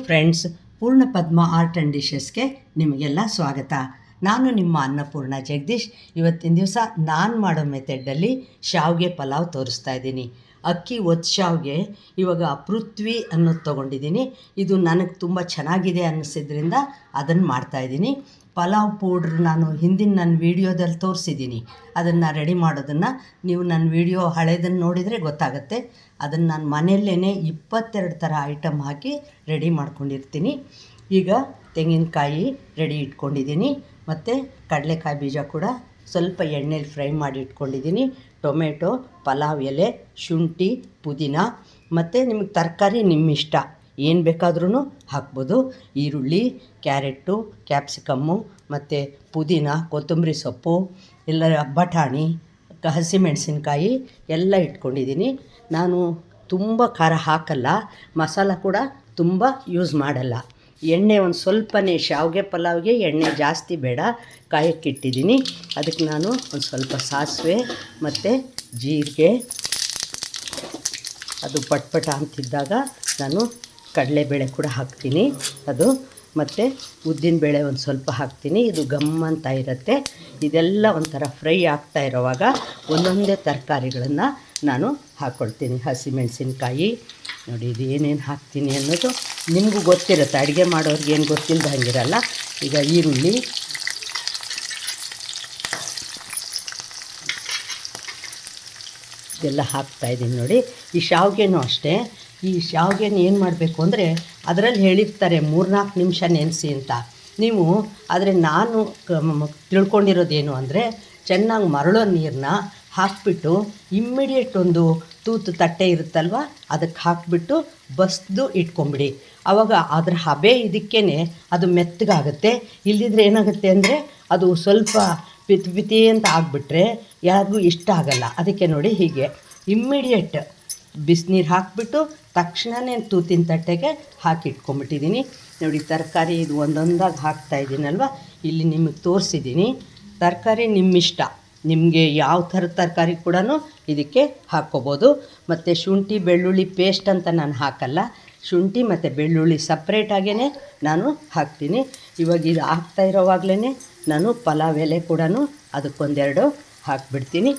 Friends, ಪೂರ್ಣ ಪದ್ಮ art and ಡಿಶಸ್ಗೆ ನಿಮಗೆಲ್ಲ ಸ್ವಾಗತ. ನಾನು ನಿಮ್ಮ ಅನ್ನಪೂರ್ಣ ಜಗದೀಶ್. ಇವತ್ತಿನ ದಿವಸ ನಾನು ಮಾಡೋ ಮೆಥಡಲ್ಲಿ ಶಾವಿಗೆ ಪಲಾವ್ ತೋರಿಸ್ತಾ ಇದ್ದೀನಿ. ಅಕ್ಕಿ ಒತ್ತು ಶಾವಿಗೆ ಇವಾಗ ಪೃಥ್ವಿ ಅನ್ನೋದು ತೊಗೊಂಡಿದ್ದೀನಿ. ಇದು ನನಗೆ ತುಂಬ ಚೆನ್ನಾಗಿದೆ ಅನ್ನಿಸಿದ್ರಿಂದ ಅದನ್ನು ಮಾಡ್ತಾಯಿದ್ದೀನಿ. ಪಲಾವ್ ಪೌಡ್ರ್ ನಾನು ಹಿಂದಿನ ನನ್ನ ವೀಡಿಯೋದಲ್ಲಿ ತೋರಿಸಿದ್ದೀನಿ. ಅದನ್ನು ರೆಡಿ ಮಾಡೋದನ್ನು ನೀವು ನನ್ನ ವೀಡಿಯೋ ಹಳೇದನ್ನು ನೋಡಿದರೆ ಗೊತ್ತಾಗುತ್ತೆ. ಅದನ್ನು ನಾನು ಮನೆಯಲ್ಲೇ 22 ಥರ ಐಟಮ್ ಹಾಕಿ ರೆಡಿ ಮಾಡ್ಕೊಂಡಿರ್ತೀನಿ. ಈಗ ತೆಂಗಿನಕಾಯಿ ರೆಡಿ ಇಟ್ಕೊಂಡಿದ್ದೀನಿ, ಮತ್ತು ಕಡಲೆಕಾಯಿ ಬೀಜ ಕೂಡ ಸ್ವಲ್ಪ ಎಣ್ಣೆಲಿ ಫ್ರೈ ಮಾಡಿ ಇಟ್ಕೊಂಡಿದ್ದೀನಿ. ಟೊಮೆಟೊ, ಪಲಾವ್ ಎಲೆ, ಶುಂಠಿ, ಪುದೀನ, ಮತ್ತು ನಿಮಗೆ ತರಕಾರಿ ನಿಮ್ಮಿಷ್ಟ ಏನು ಬೇಕಾದ್ರೂ ಹಾಕ್ಬೋದು. ಈರುಳ್ಳಿ, ಕ್ಯಾರೆಟು, ಕ್ಯಾಪ್ಸಿಕಮ್ಮು, ಮತ್ತು ಪುದೀನ, ಕೊತ್ತಂಬರಿ ಸೊಪ್ಪು, ಎಲ್ಲ ಬಟಾಣಿ, ಹಸಿಮೆಣಸಿನ್ಕಾಯಿ ಎಲ್ಲ ಇಟ್ಕೊಂಡಿದ್ದೀನಿ. ನಾನು ತುಂಬ ಖಾರ ಹಾಕಲ್ಲ, ಮಸಾಲ ಕೂಡ ತುಂಬ ಯೂಸ್ ಮಾಡಲ್ಲ. ಎಣ್ಣೆ ಒಂದು ಸ್ವಲ್ಪನೇ, ಶಾವಿಗೆ ಪಲಾವ್ಗೆ ಎಣ್ಣೆ ಜಾಸ್ತಿ ಬೇಡ, ಕಾಯಕ್ಕಿಟ್ಟಿದ್ದೀನಿ. ಅದಕ್ಕೆ ನಾನು ಒಂದು ಸ್ವಲ್ಪ ಸಾಸಿವೆ ಮತ್ತು ಜೀರಿಗೆ, ಅದು ಪಟ್ಪಟ ಅಂತಿದ್ದಾಗ ನಾನು ಕಡಲೆಬೇಳೆ ಕೂಡ ಹಾಕ್ತೀನಿ. ಅದು ಮತ್ತು ಉದ್ದಿನಬೇಳೆ ಒಂದು ಸ್ವಲ್ಪ ಹಾಕ್ತೀನಿ. ಇದು ಗಮ್ ಅಂತ ಇರುತ್ತೆ. ಇದೆಲ್ಲ ಒಂಥರ ಫ್ರೈ ಆಗ್ತಾ ಇರೋವಾಗ ಒಂದೊಂದೇ ತರಕಾರಿಗಳನ್ನು ನಾನು ಹಾಕ್ಕೊಳ್ತೀನಿ. ಹಸಿಮೆಣಸಿನ್ಕಾಯಿ ನೋಡಿ, ಇದು ಏನೇನು ಹಾಕ್ತೀನಿ ಅನ್ನೋದು ನಿಮಗೂ ಗೊತ್ತಿರುತ್ತೆ. ಅಡುಗೆ ಮಾಡೋರಿಗೆ ಏನು ಗೊತ್ತಿಲ್ಲದ ಹಂಗಿರಲ್ಲ. ಈಗ ಈರುಳ್ಳಿ, ಇದೆಲ್ಲ ಹಾಕ್ತಾಯಿದ್ದೀನಿ ನೋಡಿ. ಈ ಶಾವಿಗೆನೂ ಅಷ್ಟೇ. ಈ ಶಾವಿಗೆನ ಏನು ಮಾಡಬೇಕು ಅಂದರೆ, ಅದರಲ್ಲಿ ಹೇಳಿರ್ತಾರೆ 3-4 ನಿಮಿಷ ನೆನೆಸಿ ಅಂತ. ನೀವು ಆದರೆ ನಾನು ತಿಳ್ಕೊಂಡಿರೋದೇನು ಅಂದರೆ, ಚೆನ್ನಾಗಿ ಮರಳೋ ನೀರನ್ನ ಹಾಕಿಬಿಟ್ಟು ಇಮ್ಮಿಡಿಯೇಟ್ ಒಂದು ತೂತು ತಟ್ಟೆ ಇರುತ್ತಲ್ವ, ಅದಕ್ಕೆ ಹಾಕಿಬಿಟ್ಟು ಬಸ್ದು ಇಟ್ಕೊಂಬಿಡಿ. ಆವಾಗ ಅದರ ಹಬೆ ಇದಕ್ಕೇ ಅದು ಮೆತ್ತಗಾಗುತ್ತೆ. ಇಲ್ಲದಿದ್ದರೆ ಏನಾಗುತ್ತೆ ಅಂದರೆ, ಅದು ಸ್ವಲ್ಪ ಪಿತಿ ಅಂತ ಆಗಿಬಿಟ್ರೆ ಯಾರಿಗೂ ಇಷ್ಟ ಆಗಲ್ಲ. ಅದಕ್ಕೆ ನೋಡಿ, ಹೀಗೆ ಇಮ್ಮಿಡಿಯೇಟ್ ಬಿಸಿನೀರು ಹಾಕಿಬಿಟ್ಟು ತಕ್ಷಣವೇ ತೂತಿನ ತಟ್ಟೆಗೆ ಹಾಕಿ ಇಟ್ಕೊಂಬಿಟ್ಟಿದ್ದೀನಿ. ನೋಡಿ, ತರಕಾರಿ ಇದು ಒಂದೊಂದಾಗಿ ಹಾಕ್ತಾಯಿದ್ದೀನಲ್ವ, ಇಲ್ಲಿ ನಿಮಗೆ ತೋರಿಸಿದ್ದೀನಿ. ತರಕಾರಿ ನಿಮ್ಮಿಷ್ಟ, ನಿಮಗೆ ಯಾವ ಥರದ ತರಕಾರಿ ಕೂಡ ಇದಕ್ಕೆ ಹಾಕ್ಕೋಬೋದು. ಮತ್ತು ಶುಂಠಿ ಬೆಳ್ಳುಳ್ಳಿ ಪೇಸ್ಟ್ ಅಂತ ನಾನು ಹಾಕಲ್ಲ, ಶುಂಠಿ ಮತ್ತು ಬೆಳ್ಳುಳ್ಳಿ ಸಪ್ರೇಟಾಗೇ ನಾನು ಹಾಕ್ತೀನಿ. ಇವಾಗ ಇದು ಹಾಕ್ತಾ ಇರೋವಾಗಲೇ ನಾನು ಪಲಾವ್ ಎಲೆ ಕೂಡ ಅದಕ್ಕೊಂದೆರಡು ಹಾಕಿಬಿಡ್ತೀನಿ.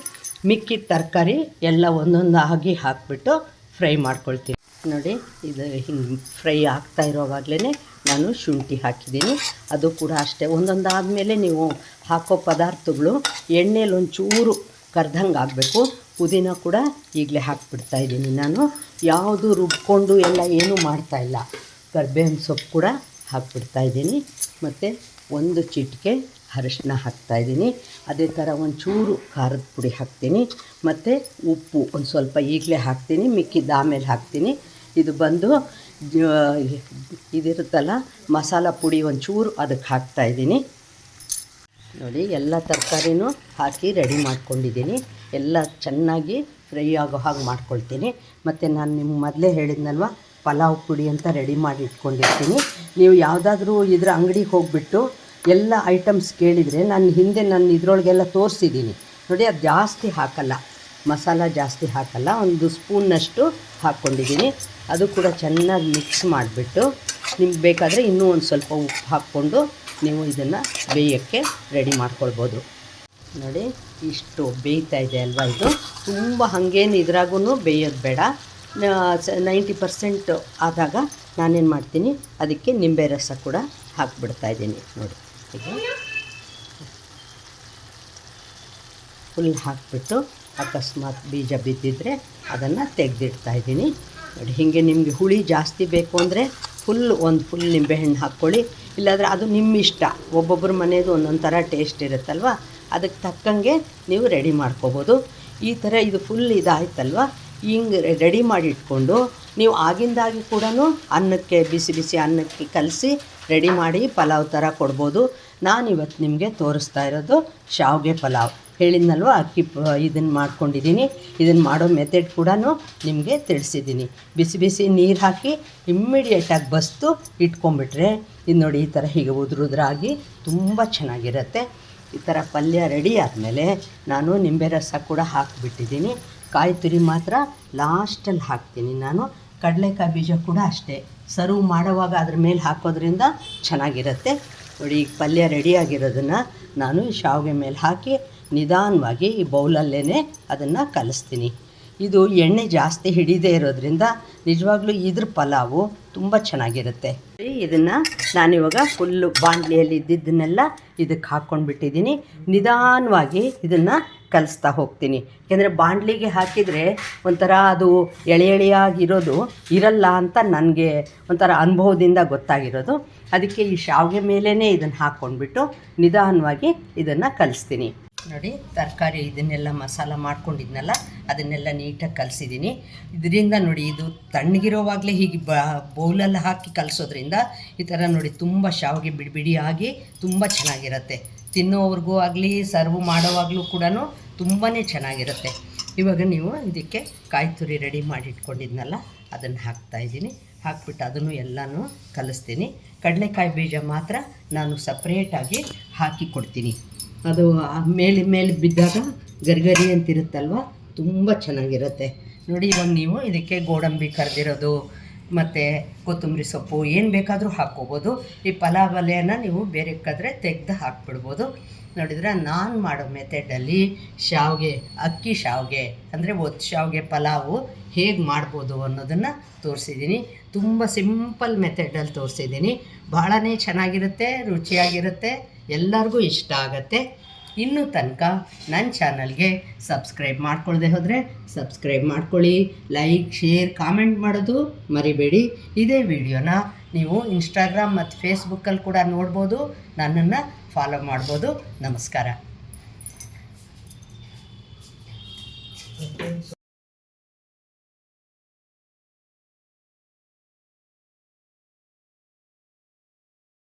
ಮಿಕ್ಕಿದ ತರಕಾರಿ ಎಲ್ಲ ಒಂದೊಂದಾಗಿ ಹಾಕಿಬಿಟ್ಟು ಫ್ರೈ ಮಾಡ್ಕೊಳ್ತೀನಿ. ನೋಡಿ, ಇದು ಹಿಂಗೆ ಫ್ರೈ ಆಗ್ತಾ ಇರೋವಾಗಲೇ ನಾನು ಶುಂಠಿ ಹಾಕಿದ್ದೀನಿ. ಅದು ಕೂಡ ಅಷ್ಟೇ, ಒಂದೊಂದಾದಮೇಲೆ ನೀವು ಹಾಕೋ ಪದಾರ್ಥಗಳು ಎಣ್ಣೆಲಿ ಒಂಚೂರು ಕರ್ದಂಗೆ ಆಗಬೇಕು. ಪುದೀನ ಕೂಡ ಈಗಲೇ ಹಾಕಿಬಿಡ್ತಾಯಿದ್ದೀನಿ ನಾನು. ಯಾವುದು ರುಬ್ಕೊಂಡು ಎಲ್ಲ ಏನೂ ಮಾಡ್ತಾಯಿಲ್ಲ. ಕರ್ಬೇವಿನ ಸೊಪ್ಪು ಕೂಡ ಹಾಕಿಬಿಡ್ತಾಯಿದ್ದೀನಿ. ಮತ್ತು ಒಂದು ಚಿಟಿಕೆ ಅರಿಶಿನ ಹಾಕ್ತಾಯಿದ್ದೀನಿ. ಅದೇ ಥರ ಒಂಚೂರು ಖಾರದ ಪುಡಿ ಹಾಕ್ತೀನಿ. ಮತ್ತು ಉಪ್ಪು ಒಂದು ಸ್ವಲ್ಪ ಈಗಲೇ ಹಾಕ್ತೀನಿ, ಮಿಕ್ಕಿದ್ದು ಆಮೇಲೆ ಹಾಕ್ತೀನಿ. ಇದು ಬಂದು ಇದಿರುತ್ತಲ್ಲ ಮಸಾಲ ಪುಡಿ, ಒಂಚೂರು ಅದಕ್ಕೆ ಹಾಕ್ತಾಯಿದ್ದೀನಿ. ನೋಡಿ, ಎಲ್ಲ ತರಕಾರಿನೂ ಹಾಕಿ ರೆಡಿ ಮಾಡ್ಕೊಂಡಿದ್ದೀನಿ. ಎಲ್ಲ ಚೆನ್ನಾಗಿ ಫ್ರೈ ಆಗೋ ಹಾಗೆ ಮಾಡ್ಕೊಳ್ತೀನಿ. ಮತ್ತು ನಾನು ನಿಮ್ಗೆ ಮೊದಲೇ ಹೇಳಿದ್ನಲ್ವ, ಪಲಾವ್ ಪುಡಿ ಅಂತ ರೆಡಿ ಮಾಡಿ ಇಟ್ಕೊಂಡಿರ್ತೀನಿ. ನೀವು ಯಾವುದಾದ್ರೂ ಇದರ ಅಂಗಡಿಗೆ ಹೋಗಿಬಿಟ್ಟು ಎಲ್ಲ ಐಟಮ್ಸ್ ಕೇಳಿದರೆ, ನಾನು ಹಿಂದೆ ಇದರೊಳಗೆಲ್ಲ ತೋರಿಸಿದ್ದೀನಿ ನೋಡಿ. ಅದು ಜಾಸ್ತಿ ಹಾಕಲ್ಲ, ಮಸಾಲ ಜಾಸ್ತಿ ಹಾಕಲ್ಲ, ಒಂದು ಸ್ಪೂನ್ನಷ್ಟು ಹಾಕ್ಕೊಂಡಿದ್ದೀನಿ. ಅದು ಕೂಡ ಚೆನ್ನಾಗಿ ಮಿಕ್ಸ್ ಮಾಡಿಬಿಟ್ಟು, ನಿಮ್ಗೆ ಬೇಕಾದರೆ ಇನ್ನೂ ಒಂದು ಸ್ವಲ್ಪ ಉಪ್ಪು ಹಾಕ್ಕೊಂಡು ನೀವು ಇದನ್ನು ಬೇಯೋಕ್ಕೆ ರೆಡಿ ಮಾಡ್ಕೊಳ್ಬೋದು. ನೋಡಿ, ಇಷ್ಟು ಬೇಯ್ತಾ ಇದೆ ಅಲ್ವಾ. ಇದು ತುಂಬ ಹಾಗೇನು ಇದ್ರಾಗೂ ಬೇಯೋದು ಬೇಡ. 90% ಆದಾಗ ನಾನೇನು ಮಾಡ್ತೀನಿ, ಅದಕ್ಕೆ ನಿಂಬೆ ರಸ ಕೂಡ ಹಾಕಿಬಿಡ್ತಾಯಿದ್ದೀನಿ. ನೋಡಿ, ಹೀಗೆ ಫುಲ್ ಹಾಕಿಬಿಟ್ಟು ಅಕಸ್ಮಾತ್ ಬೀಜ ಬಿದ್ದಿದ್ದರೆ ಅದನ್ನು ತೆಗೆದಿಡ್ತಾಯಿದ್ದೀನಿ. ನೋಡಿ, ಹೀಗೆ ನಿಮಗೆ ಹುಳಿ ಜಾಸ್ತಿ ಬೇಕು ಅಂದರೆ ಫುಲ್ ನಿಂಬೆಹಣ್ಣು ಹಾಕ್ಕೊಳ್ಳಿ. ಇಲ್ಲಾಂದರೆ ಅದು ನಿಮ್ಮ ಇಷ್ಟ, ಒಬ್ಬೊಬ್ಬರ ಮನೆಯದು ಒಂದೊಂದು ಥರ ಟೇಸ್ಟ್ ಇರುತ್ತಲ್ವ, ಅದಕ್ಕೆ ತಕ್ಕಂಗೆ ನೀವು ರೆಡಿ ಮಾಡ್ಕೋಬೋದು. ಈ ಥರ ಇದು ಫುಲ್ ಇದಾಯ್ತಲ್ವ, ಹಿಂಗೆ ರೆಡಿ ಮಾಡಿ ಇಟ್ಕೊಂಡು ನೀವು ಆಗಿಂದಾಗಿ ಕೂಡ ಅನ್ನಕ್ಕೆ ಬಿಸಿ ಬಿಸಿ ಅನ್ನಕ್ಕೆ ಕಲಸಿ ರೆಡಿ ಮಾಡಿ ಪಲಾವ್ ಥರ ಕೊಡ್ಬೋದು. ನಾನಿವತ್ತು ನಿಮಗೆ ತೋರಿಸ್ತಾ ಇರೋದು ಶಾವಿಗೆ ಪಲಾವ್. ಹೇಳಿದ್ನಲ್ವ, ಅಕ್ಕಿ ಇದನ್ನು ಮಾಡ್ಕೊಂಡಿದ್ದೀನಿ. ಇದನ್ನು ಮಾಡೋ ಮೆಥಡ್ ಕೂಡ ನಿಮಗೆ ತಿಳಿಸಿದ್ದೀನಿ. ಬಿಸಿ ಬಿಸಿ ನೀರು ಹಾಕಿ ಇಮ್ಮಿಡಿಯೇಟಾಗಿ ಬಸ್ತು ಇಟ್ಕೊಂಡ್ಬಿಟ್ರೆ ಇದು ನೋಡಿ, ಈ ಥರ ಹೀಗೆ ಉದುರಾಗಿ ತುಂಬ ಚೆನ್ನಾಗಿರುತ್ತೆ. ಈ ಥರ ಪಲ್ಯ ರೆಡಿ ಆದಮೇಲೆ ನಾನು ನಿಂಬೆ ರಸ ಕೂಡ ಹಾಕಿಬಿಟ್ಟಿದ್ದೀನಿ. ಕಾಯಿ ತುರಿ ಮಾತ್ರ ಲಾಸ್ಟಲ್ಲಿ ಹಾಕ್ತೀನಿ ನಾನು. ಕಡಲೆಕಾಯಿ ಬೀಜ ಕೂಡ ಅಷ್ಟೇ ಸರ್ವ್ ಮಾಡುವಾಗ ಅದ್ರ ಮೇಲೆ ಹಾಕೋದ್ರಿಂದ ಚೆನ್ನಾಗಿರುತ್ತೆ. ನೋಡಿ, ಈಗ ಪಲ್ಯ ರೆಡಿಯಾಗಿರೋದನ್ನು ನಾನು ಈ ಶಾವಿಗೆ ಮೇಲೆ ಹಾಕಿ ನಿಧಾನವಾಗಿ ಈ ಬೌಲಲ್ಲೇ ಅದನ್ನು ಕಲಿಸ್ತೀನಿ. ಇದು ಎಣ್ಣೆ ಜಾಸ್ತಿ ಹಿಡಿದೇ ಇರೋದ್ರಿಂದ ನಿಜವಾಗ್ಲೂ ಇದ್ರ ಪಲಾವು ತುಂಬ ಚೆನ್ನಾಗಿರುತ್ತೆ. ಇದನ್ನು ನಾನಿವಾಗ ಫುಲ್ಲು ಬಾಣಲಿಯಲ್ಲಿ ಇದ್ದಿದ್ದನ್ನೆಲ್ಲ ಇದಕ್ಕೆ ಹಾಕ್ಕೊಂಡ್ಬಿಟ್ಟಿದ್ದೀನಿ. ನಿಧಾನವಾಗಿ ಇದನ್ನು ಕಲಿಸ್ತಾ ಹೋಗ್ತೀನಿ. ಯಾಕೆಂದರೆ ಬಾಣಲಿಗೆ ಹಾಕಿದರೆ ಒಂಥರ ಅದು ಎಳೆಯಾಗಿರೋದು ಇರಲ್ಲ ಅಂತ ನನಗೆ ಒಂಥರ ಅನುಭವದಿಂದ ಗೊತ್ತಾಗಿರೋದು. ಅದಕ್ಕೆ ಈ ಶಾವಿಗೆ ಮೇಲೇ ಇದನ್ನು ಹಾಕ್ಕೊಂಡ್ಬಿಟ್ಟು ನಿಧಾನವಾಗಿ ಇದನ್ನು ಕಲಿಸ್ತೀನಿ. ನೋಡಿ, ತರಕಾರಿ ಇದನ್ನೆಲ್ಲ ಮಸಾಲ ಮಾಡ್ಕೊಂಡಿದ್ನಲ್ಲ ಅದನ್ನೆಲ್ಲ ನೀಟಾಗಿ ಕಲಿಸಿದ್ದೀನಿ. ಇದರಿಂದ ನೋಡಿ, ಇದು ತಣ್ಣಗಿರೋವಾಗಲೇ ಹೀಗೆ ಬೌಲಲ್ಲಿ ಹಾಕಿ ಕಲಿಸೋದ್ರಿಂದ ಈ ಥರ ನೋಡಿ ತುಂಬ ಶಾವಿಗೆ ಬಿಡಿ ಬಿಡಿಯಾಗಿ ತುಂಬ ಚೆನ್ನಾಗಿರುತ್ತೆ. ತಿನ್ನೋವ್ರಿಗೂ ಆಗಲಿ ಸರ್ವ್ ಮಾಡೋವಾಗಲೂ ಕೂಡ ತುಂಬಾ ಚೆನ್ನಾಗಿರುತ್ತೆ. ಇವಾಗ ನೀವು ಇದಕ್ಕೆ ಕಾಯಿ ತುರಿ ರೆಡಿ ಮಾಡಿ ಇಟ್ಕೊಂಡಿದ್ನಲ್ಲ ಅದನ್ನು ಹಾಕ್ತಾಯಿದ್ದೀನಿ. ಹಾಕ್ಬಿಟ್ಟು ಅದನ್ನು ಎಲ್ಲನೂ ಕಲಿಸ್ತೀನಿ. ಕಡಲೆಕಾಯಿ ಬೀಜ ಮಾತ್ರ ನಾನು ಸಪ್ರೇಟಾಗಿ ಹಾಕಿ ಕೊಡ್ತೀನಿ. ಅದು ಮೇಲೆ ಬಿದ್ದಾಗ ಗರಿಗರಿ ಅಂತಿರುತ್ತಲ್ವ, ತುಂಬ ಚೆನ್ನಾಗಿರುತ್ತೆ. ನೋಡಿ, ಇವಾಗ ನೀವು ಇದಕ್ಕೆ ಗೋಡಂಬಿ ಕರೆದಿರೋದು ಮತ್ತು ಕೊತ್ತಂಬರಿ ಸೊಪ್ಪು ಏನು ಬೇಕಾದರೂ ಹಾಕ್ಕೋಬೋದು. ಈ ಪಲಾವ್ ಎಲೆಯನ್ನು ನೀವು ಬೇರೆ ಕದ್ರೆ ತೆಗೆದು ಹಾಕ್ಬಿಡ್ಬೋದು. ನೋಡಿದರೆ ನಾನು ಮಾಡೋ ಮೆಥಡಲ್ಲಿ ಶಾವಿಗೆ, ಅಕ್ಕಿ ಶಾವಿಗೆ ಅಂದರೆ ಒತ್ತು ಶಾವಿಗೆ ಪಲಾವು ಹೇಗೆ ಮಾಡ್ಬೋದು ಅನ್ನೋದನ್ನು ತೋರಿಸಿದ್ದೀನಿ. ತುಂಬ ಸಿಂಪಲ್ ಮೆಥಡಲ್ಲಿ ತೋರಿಸಿದ್ದೀನಿ. ಭಾಳನೇ ಚೆನ್ನಾಗಿರುತ್ತೆ, ರುಚಿಯಾಗಿರುತ್ತೆ, ಎಲ್ಲರಿಗೂ ಇಷ್ಟ ಆಗುತ್ತೆ. ಇನ್ನೂ ತನಕ ನನ್ನ ಚಾನಲ್ಗೆ ಸಬ್ಸ್ಕ್ರೈಬ್ ಮಾಡ್ಕೊಳ್ಳದೆ ಹೋದರೆ ಸಬ್ಸ್ಕ್ರೈಬ್ ಮಾಡ್ಕೊಳ್ಳಿ. ಲೈಕ್, ಶೇರ್, ಕಾಮೆಂಟ್ ಮಾಡೋದು ಮರಿಬೇಡಿ. ಇದೇ ವಿಡಿಯೋನ ನೀವು ಇನ್ಸ್ಟಾಗ್ರಾಮ್ ಮತ್ತು ಫೇಸ್ಬುಕ್ಕಲ್ಲಿ ಕೂಡ ನೋಡ್ಬೋದು. ನನ್ನನ್ನು ಫಾಲೋ ಮಾಡ್ಬೋದು. ನಮಸ್ಕಾರ.